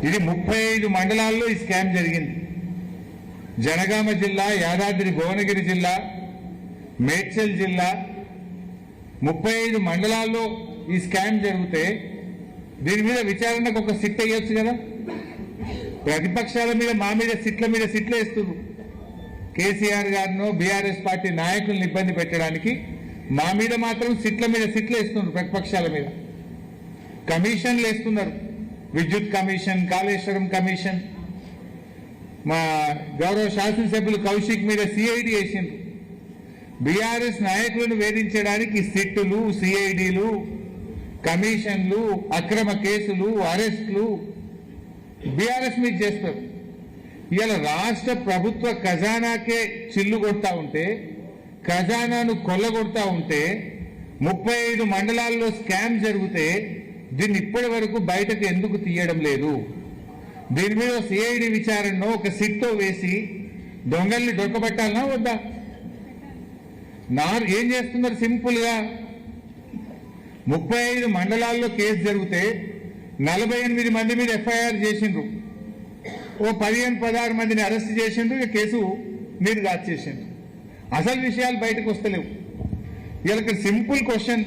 ఇది 35 మండలాల్లో ఈ స్కామ్ జరిగింది. జనగామ జిల్లా, యాదాద్రి భువనగిరి జిల్లా, మేడ్చల్ జిల్లా 35 మండలాల్లో ఈ స్కామ్ జరిగితే దీని మీద విచారణకు ఒక సిట్ వేయొచ్చు కదా. ప్రతిపక్షాల మీద మా మీద సిట్ల వేస్తున్నారు. కేసీఆర్ గారినో బీఆర్ఎస్ పార్టీ నాయకులను ఇబ్బంది పెట్టడానికి మా మీద మాత్రం సిట్ల వేస్తున్నారు. ప్రతిపక్షాల మీద కమిషన్లు వేస్తున్నారు. విద్యుత్ కమిషన్, కాళేశ్వరం కమిషన్, మా గౌరవ శాసనసభ్యులు కౌశిక్ మీద సిఐడి వేసిండ్రు. బీఆర్ఎస్ నాయకులను వేధించడానికి సిట్టులు, సిఐడిలు, కమిషన్లు, అక్రమ కేసులు, అరెస్టులు బీఆర్ఎస్ మీద చేస్తారు. ఇవాళ రాష్ట్ర ప్రభుత్వ ఖజానాకే చిల్లు కొడతా ఉంటే, ఖజానాను కొల్లగొడతా ఉంటే, 35 మండలాల్లో స్కామ్ జరిగితే దీన్ని ఇప్పటి వరకు బయటకు ఎందుకు తీయడం లేదు? దీని మీద సిఐడి విచారణలో ఒక సిట్తో వేసి దొంగల్ని దొరకబట్టాలనా వద్దా? ఏం చేస్తున్నారు? సింపుల్ గా 35 మండలాల్లో కేసు జరిగితే 48 మంది మీద ఎఫ్ఐఆర్ చేసిండ్రు. ఓ 15-16 మందిని అరెస్ట్ చేసిండ్రు. ఇక కేసు మీరు దాచేసిండ్రు. అసలు విషయాలు బయటకు వస్తలేవు. వీళ్ళకి సింపుల్ క్వశ్చన్,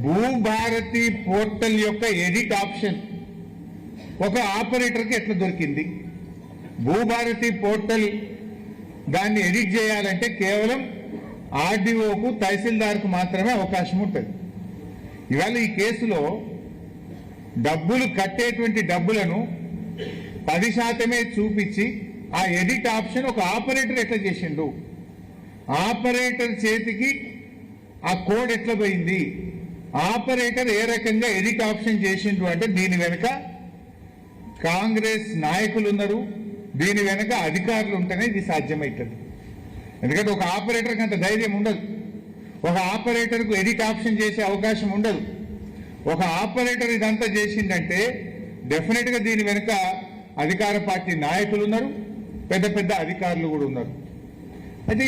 భూభారతి పోర్టల్ యొక్క ఎడిట్ ఆప్షన్ ఒక ఆపరేటర్కి ఎట్లా దొరికింది? భూభారతి పోర్టల్ దాన్ని ఎడిట్ చేయాలంటే కేవలం ఆర్డీఓకు, తహసీల్దార్కు మాత్రమే అవకాశం ఉంటుంది. ఇవాళ ఈ కేసులో డబ్బులు కట్టేటువంటి డబ్బులను 10% చూపించి ఆ ఎడిట్ ఆప్షన్ ఒక ఆపరేటర్ ఎట్లా చేసిండు? ఆపరేటర్ చేతికి ఆ కోడ్ ఎట్లా పోయింది? ఆపరేటర్ ఏ రకంగా ఎడిట్ ఆప్షన్ చేసిండ్రు అంటే దీని వెనుక కాంగ్రెస్ నాయకులు ఉన్నారు, దీని వెనుక అధికారులు ఉంటేనే ఇది సాధ్యమవుతుంది. ఎందుకంటే ఒక ఆపరేటర్కి అంత ధైర్యం ఉండదు. ఒక ఆపరేటర్కు ఎడిట్ ఆప్షన్ చేసే అవకాశం ఉండదు. ఒక ఆపరేటర్ ఇదంతా చేసిందంటే డెఫినెట్గా దీని వెనుక అధికార పార్టీ నాయకులు ఉన్నారు, పెద్ద పెద్ద అధికారులు కూడా ఉన్నారు. అయితే